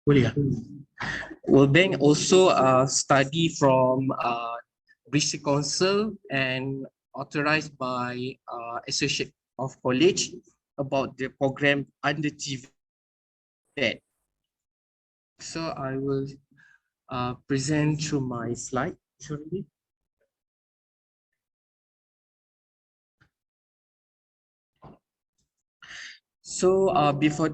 Boleh ya? World Bank also study from British Council and authorized by Associate of College about the program under TVET. So I will present through my slide shortly. So before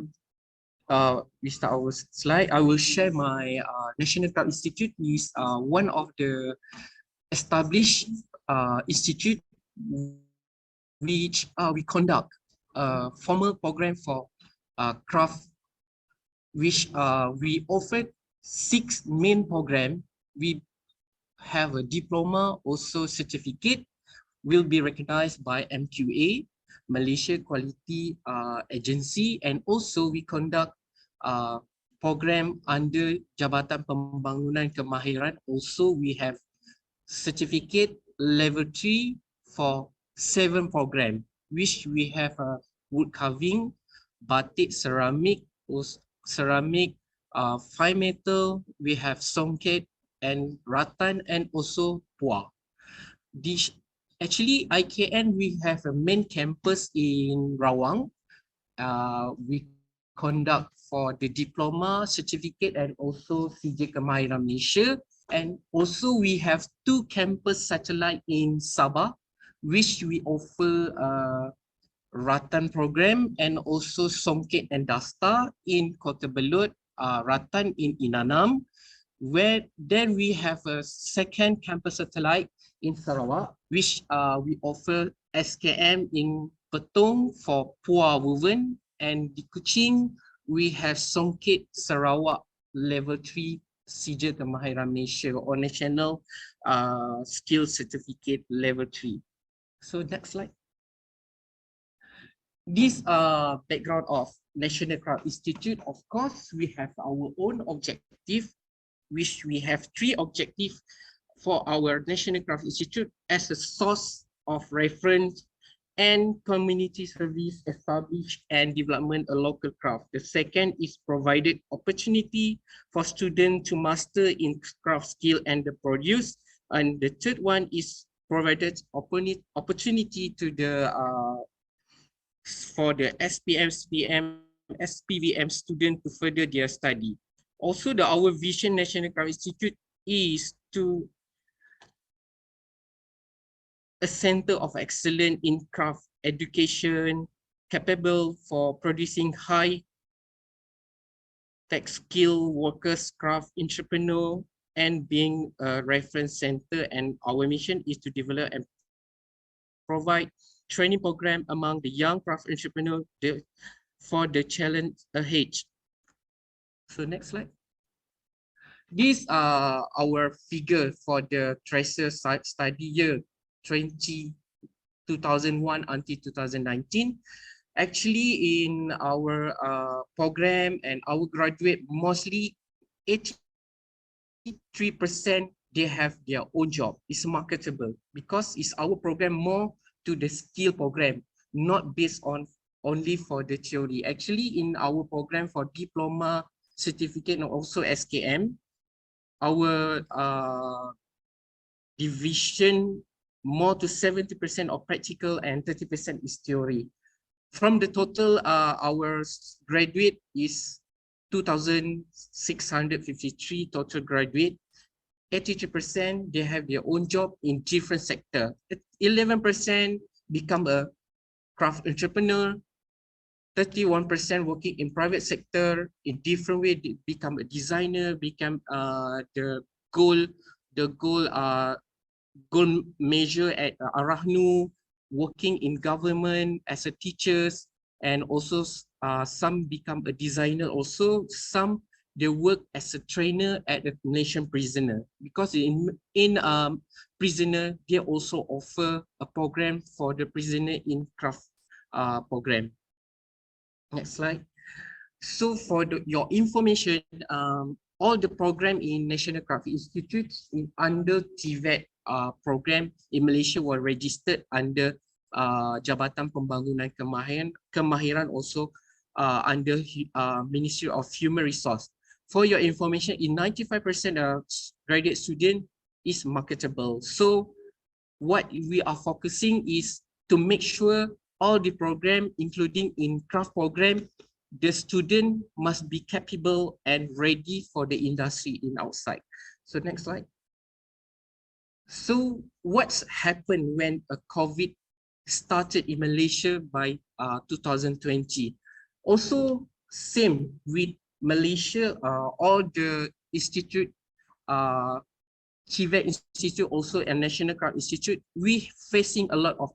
we start our slide, I will share my National Crowd Institute is one of the established institute which we conduct a formal program for craft, which we offer 6 main program. We have a diploma, also certificate, will be recognized by MQA, Malaysia Quality Agency, and also we conduct program under Jabatan Pembangunan Kemahiran. Also we have certificate level 3 for 7 program, which we have wood carving, batik, ceramic, fine metal, we have songket and rattan, and also puah. Actually, IKN, we have a main campus in Rawang. We conduct for the diploma, certificate, and also CJ Kemahiran Malaysia. And also we have 2 campus satellite in Sabah, which we offer Rattan program and also Songket and Dasta in Kota Belud, Rattan in Inanam, where then we have a second campus satellite in Sarawak, which we offer SKM in Petong for Puah Woven, and di Kuching we have Songket Sarawak level 3 CJ Kemahiran Malaysia or National Skill Certificate level 3. So next slide. This background of National Craft Institute. Of course, we have our own objective, which we have 3 objectives for our National Craft Institute as a source of reference and community service, establish and development a local craft. The second is provided opportunity for students to master in craft skill and the produce. And the third one is provided opportunity to the for the SPM, SPM, SPVM student to further their study. Also, our vision National Craft Institute is to a center of excellence in craft education, capable for producing high tech skill workers, craft entrepreneur, and being a reference center. And our mission is to develop and provide training program among the young craft entrepreneur for the challenge ahead. So next slide. These are our figure for the tracer study year 2001 until 2019. Actually, in our program and our graduate, mostly 83% they have their own job. It's marketable because it's our program more to the skill program, not based on only for the theory. Actually, in our program for diploma, certificate, and also SKM, our division more to 70% of practical and 30% is theory. From the total, our graduate is 2,653 total graduate. 83% they have their own job in different sector. 11% become a craft entrepreneur. 31% working in private sector in different way. They become a designer, become the gold measure at Arahnu, working in government as a teachers, and also some become a designer. Also, some they work as a trainer at a nation prisoner, because in prisoner they also offer a program for the prisoner in craft program. Next slide. So for your information, all the program in National Craft Institute under TVET program in Malaysia were registered under Jabatan Pembangunan Kemahiran, also under Ministry of Human Resource. For your information, in 95% of graduate student is marketable. So what we are focusing is to make sure all the program, including in craft program, the student must be capable and ready for the industry in outside. So next slide. So what's happened when a COVID started in Malaysia by 2020? Also same with Malaysia, all the institute, TVET Institute, also and National Craft Institute, we facing a lot of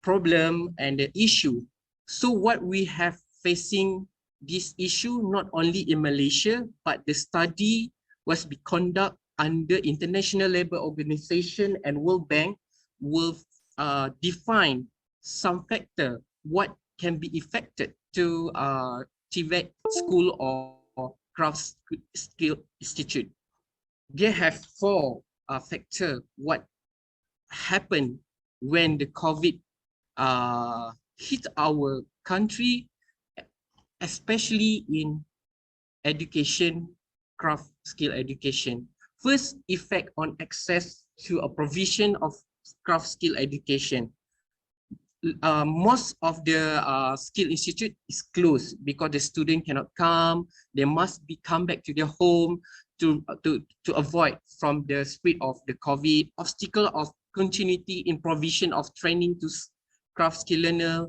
problem and the issue. So what we have facing this issue not only in Malaysia, but the study was be conducted under International Labour Organization and World Bank will define some factor what can be affected to TVET school or craft skill institute. They have four factor what happened when the COVID hit our country, especially in education, craft skill education. First, effect on access to a provision of craft skill education. Most of the skill institute is closed because the student cannot come. They must be come back to their home to avoid from the spread of the COVID. Obstacle of continuity in provision of training to craft skill learner,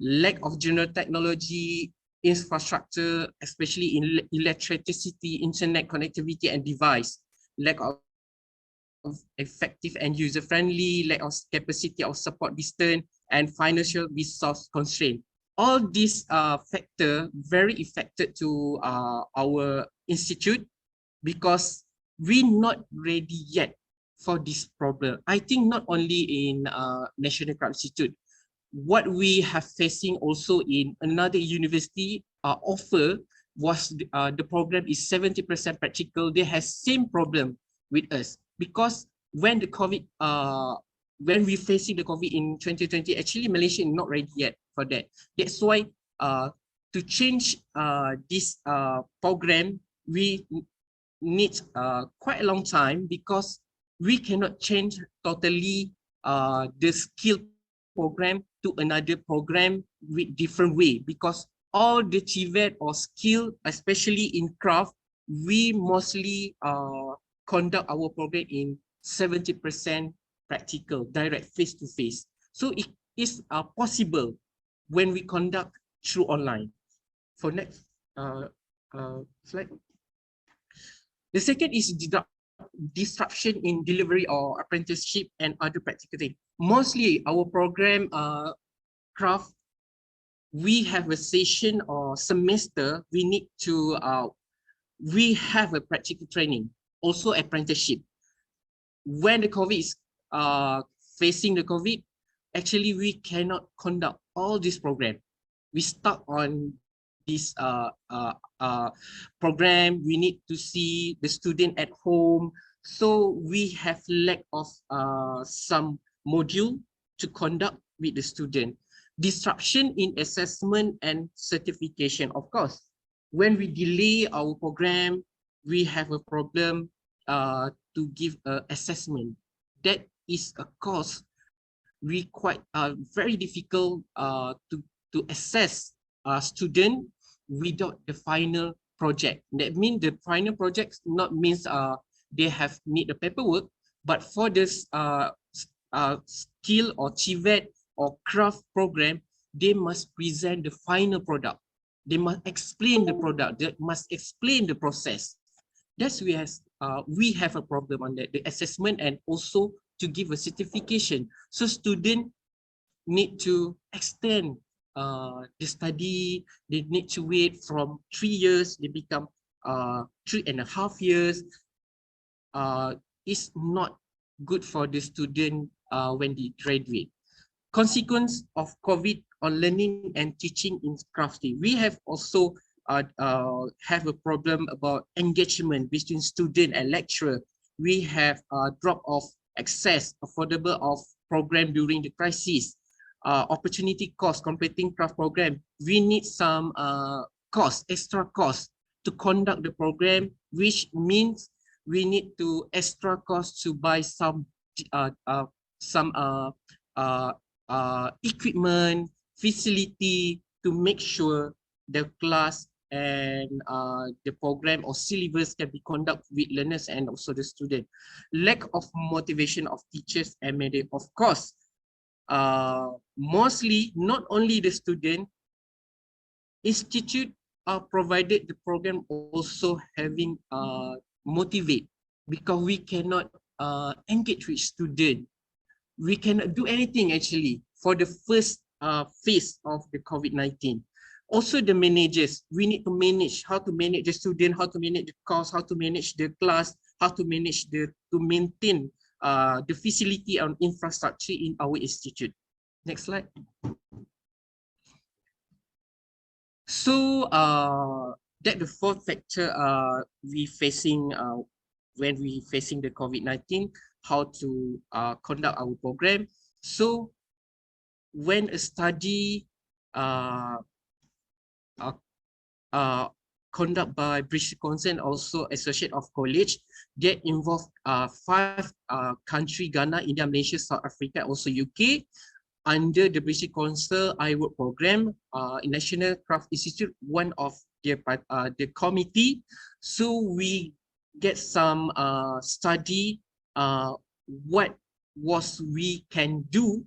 lack of general technology, infrastructure, especially in electricity, internet connectivity and device, lack of effective and user-friendly, lack of capacity of support distance, and financial resource constraint. All these factors very affected to our institute because we're not ready yet for this problem. I think not only in National Craft Institute, what we have facing also in another university offer was the program is 70% practical. They have same problem with us because when the COVID, when we facing the COVID in 2020, actually Malaysia is not ready yet for that. That's why to change this program, we need quite a long time because we cannot change totally the skill program to another program with different way because all the TVET or skill, especially in craft, we mostly conduct our program in 70% practical, direct face-to-face. So it is possible when we conduct through online. For next slide. The second is disruption in delivery or apprenticeship and other practical things. Mostly our program craft, we have a session or semester, we need to, we have a practical training, also apprenticeship. When the COVID is facing the COVID, actually we cannot conduct all this program. We stuck on this program. We need to see the student at home. So we have lack of some module to conduct with the student. Disruption in assessment and certification. Of course, when we delay our program, we have a problem to give assessment. That is a cause we quite very difficult to assess a student without the final project. That means the final project not means they have need the paperwork, but for this skill or TVET or craft program, they must present the final product. They must explain the product. They must explain the process. That's we have a problem on that, the assessment and also to give a certification. So student need to extend the study. They need to wait from 3 years. They become 3.5 years. It's not good for the student when they graduate. Consequence of COVID on learning and teaching in crafting. We have also have a problem about engagement between student and lecturer. We have a drop of access, affordable of program during the crisis, opportunity cost, completing craft program. We need some cost, extra cost to conduct the program, which means we need to extra cost to buy uh, uh, some equipment, facility to make sure the class and the program or syllabus can be conducted with learners and also the student. Lack of motivation of teachers and media, of course, mostly not only the student, institute provided the program also having motivate, because we cannot engage with student. We cannot do anything actually for the first phase of the COVID-19. Also the managers, we need to manage how to manage the student, how to manage the course, how to manage the class, how to manage to maintain the facility and infrastructure in our institute. Next slide. So that the fourth factor we facing when we facing the COVID-19, how to conduct our program. So when a study conduct by British Council, also Associate of College, that involve 5 country, Ghana, India, Malaysia, South Africa, also UK. Under the British Council iWork program, National Craft Institute, one of the committee. So we get some study what was we can do,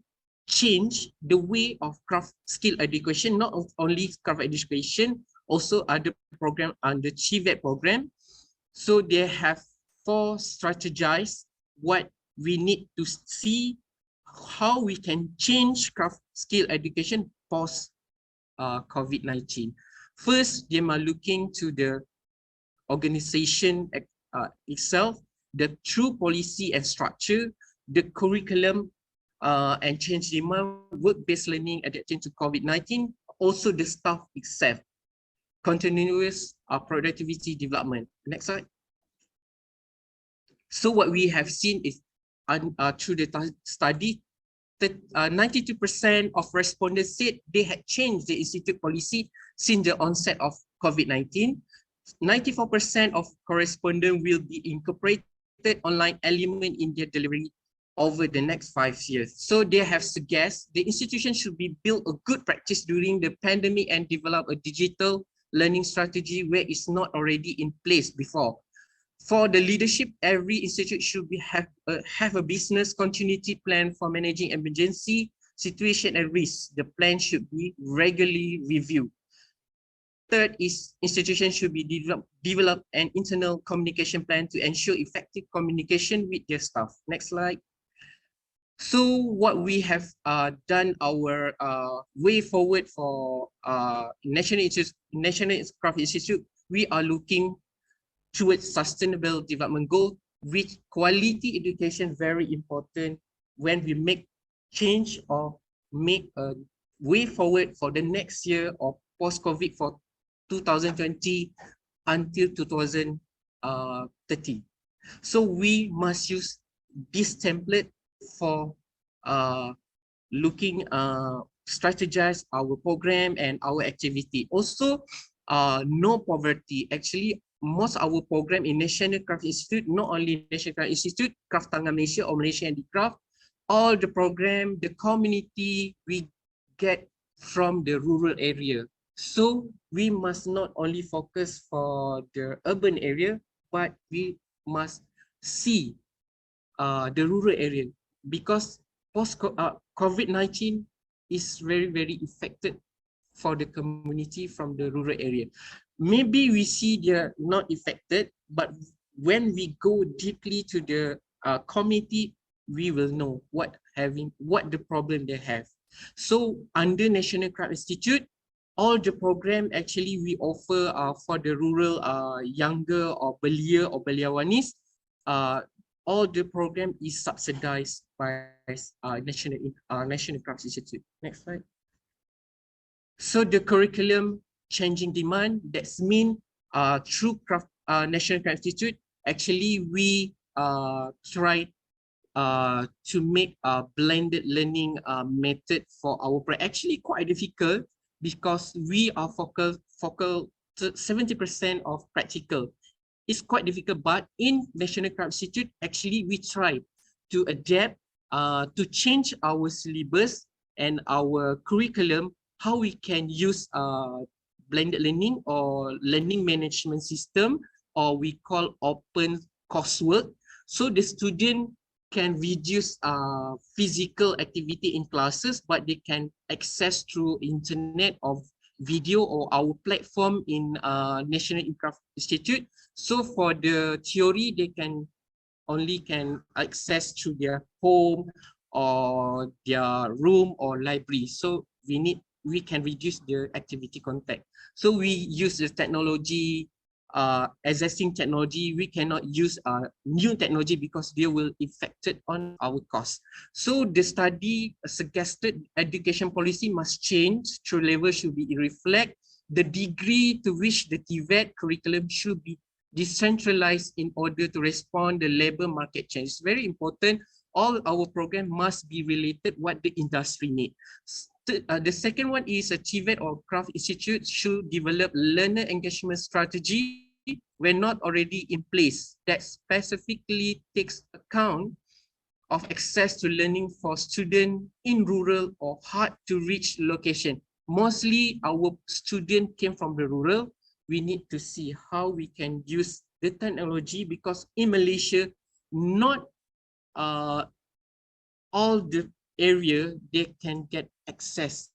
change the way of craft skill education, not only craft education, also other program under CVET program. So they have 4 strategize what we need to see how we can change craft skill education post COVID-19. First, they are looking to the organization itself, the true policy and structure, the curriculum and change demand, work-based learning adapting to COVID-19, also the staff itself, continuous productivity development. Next slide. So what we have seen is through the study, 92% of respondents said they had changed the institute policy since the onset of COVID-19. 94% of correspondents will be incorporated online element in their delivery over the next 5 years. So they have suggested the institution should be built a good practice during the pandemic and develop a digital learning strategy where it's not already in place before. For the leadership, every institute should have a business continuity plan for managing emergency situation and risk. The plan should be regularly reviewed. Third is institutions should be develop an internal communication plan to ensure effective communication with their staff. Next slide. So what we have done our way forward for National Craft Institute, we are looking towards sustainable development goal, which quality education very important when we make change or make a way forward for the next year or post-COVID for 2020 until 2030. So we must use this template for strategize our program and our activity. Also, no poverty. Actually, most our program in National Craft Institute, not only National Craft Institute, Craft Tangan Malaysia or Malaysia Handicraft, all the program, the community we get from the rural area. So we must not only focus for the urban area, but we must see the rural area, because post COVID-19 is very, very affected for the community from the rural area. Maybe we see they're not affected, but when we go deeply to the community, we will know what the problem they have. So under National Craft Institute, all the program actually we offer for the rural younger or belia or beliawanis, all the program is subsidized by National Craft Institute. Next slide. So the curriculum changing demand, that's mean through National Craft Institute, actually we try to make a blended learning method for our program. Actually quite difficult because we are focal 70% of practical. It's quite difficult, but in National Craft Institute, actually we try to adapt, to change our syllabus and our curriculum, how we can use blended learning or learning management system, or we call open coursework, so the student can reduce physical activity in classes, but they can access through internet or video or our platform in National Craft Institute. So for the theory, they can only can access through their home or their room or library. So we can reduce the activity contact. So we use the technology, existing technology. We cannot use new technology because they will affect it on our cost. So the study suggested education policy must change. Through level should be reflect the degree to which the TVET curriculum should be decentralized in order to respond the labor market change. It's very important. All our program must be related what the industry need. The second one is a TVET or Craft Institute should develop learner engagement strategy when not already in place that specifically takes account of access to learning for students in rural or hard to reach location. Mostly our students came from the rural. We need to see how we can use the technology because in Malaysia, not all the area they can get access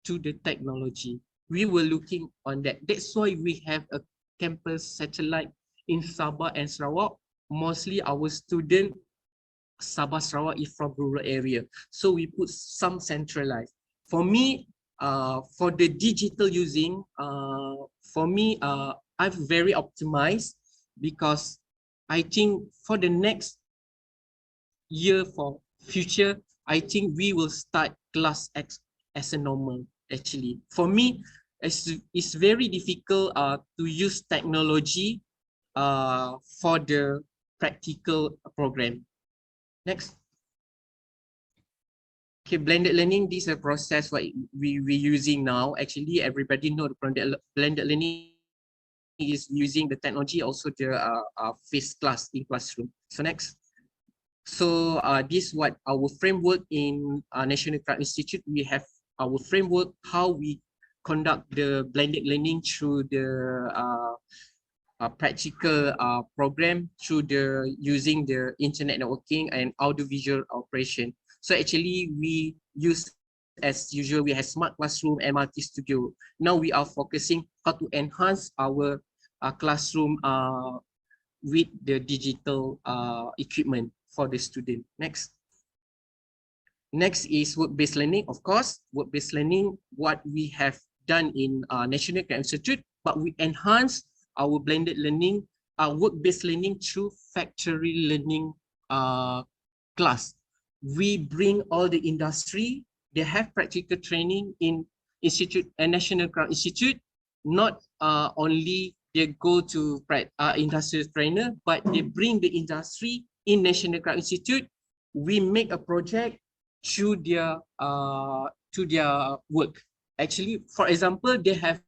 to the technology. We were looking on that. That's why we have a campus satellite in Sabah and Sarawak. Mostly our student Sabah Sarawak is from rural area. So we put some centralized. For me, for the digital using, for me, I'm very optimized because I think for the next year, for future, I think we will start class X as a normal. Actually, for me, it's very difficult to use technology for the practical program. Next. Okay, blended learning, this is a process what we're using now. Actually, everybody know the blended learning is using the technology, also the face class in classroom. So next. So this what our framework in National Craft Institute. We have our framework, how we conduct the blended learning through the practical program through the using the internet networking and audiovisual operation. So actually we use as usual, we have smart classroom and multi-studio. Now we are focusing how to enhance our classroom with the digital equipment for the student. Next. Next is work-based learning. Of course, work-based learning, what we have done in National Craft Institute, but we enhance our blended learning, work-based learning through factory learning class. We bring all the industry, they have practical training in Institute and National Craft Institute, not only they go to industrial trainer, but they bring the industry in National Craft Institute. We make a project through their work. Actually, for example, they have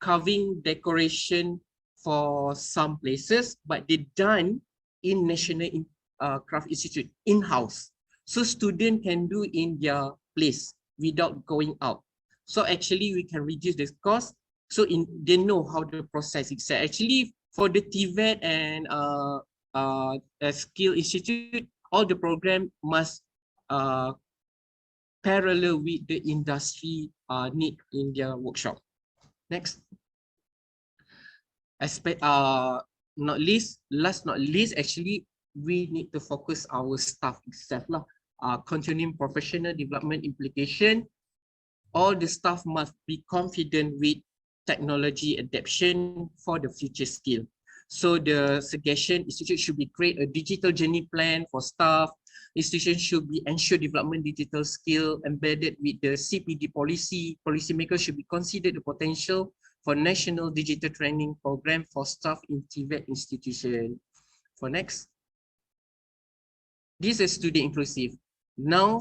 carving decoration for some places, but they done in National Craft Institute in-house. So student can do in their place without going out. So actually we can reduce this cost. So they know how the process is. Actually for the TVET and Skill Institute, all the program must parallel with the industry need in their workshop. Next. Last not least, actually, we need to focus our staff itself lah. Continuing professional development implication. All the staff must be confident with technology adaptation for the future skill. So the suggestion institute should be create a digital journey plan for staff. Institution should be ensure development digital skill embedded with the CPD policy. Policymakers should be considered the potential for national digital training program for staff in TVET institution. For next. This is student inclusive. Now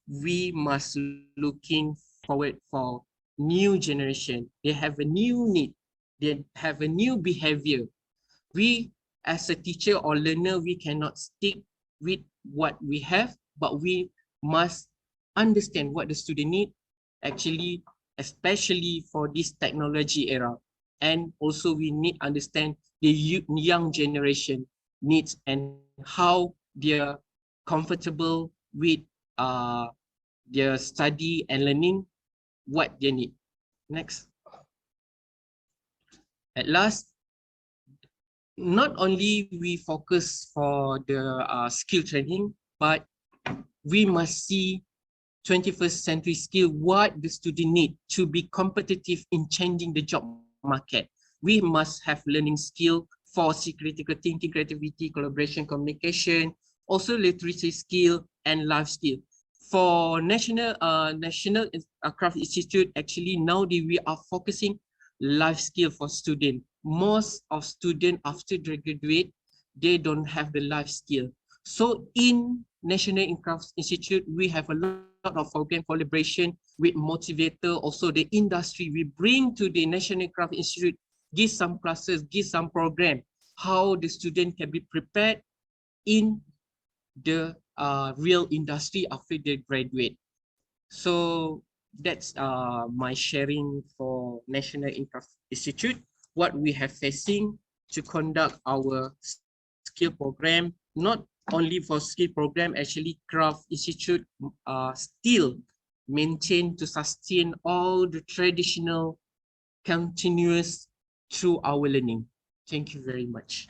we must looking forward for new generation. They have a new need. They have a new behavior. We, as a teacher or learner, we cannot stick with what we have, but we must understand what the student need, actually, especially for this technology era. And also we need to understand the young generation needs and how they're comfortable with uh, their study and learning, what they need. Next. At last, not only we focus for the skill training, but we must see 21st century skill, what the student need to be competitive in changing the job market. We must have learning skill for critical thinking, creativity, collaboration, communication, also literacy skill and life skill. For National Craft Institute, actually now we are focusing life skill for student. Most of student after they graduate, they don't have the life skill. So in National Craft Institute, we have a lot of program collaboration with motivator, also the industry. We bring to the National Craft Institute, give some classes, give some program, how the student can be prepared in the real industry after they graduate. So that's my sharing for National Craft Institute, what we have facing to conduct our skill program, not only for skill program, actually Craft Institute still maintain to sustain all the traditional continuous through our learning. Thank you very much.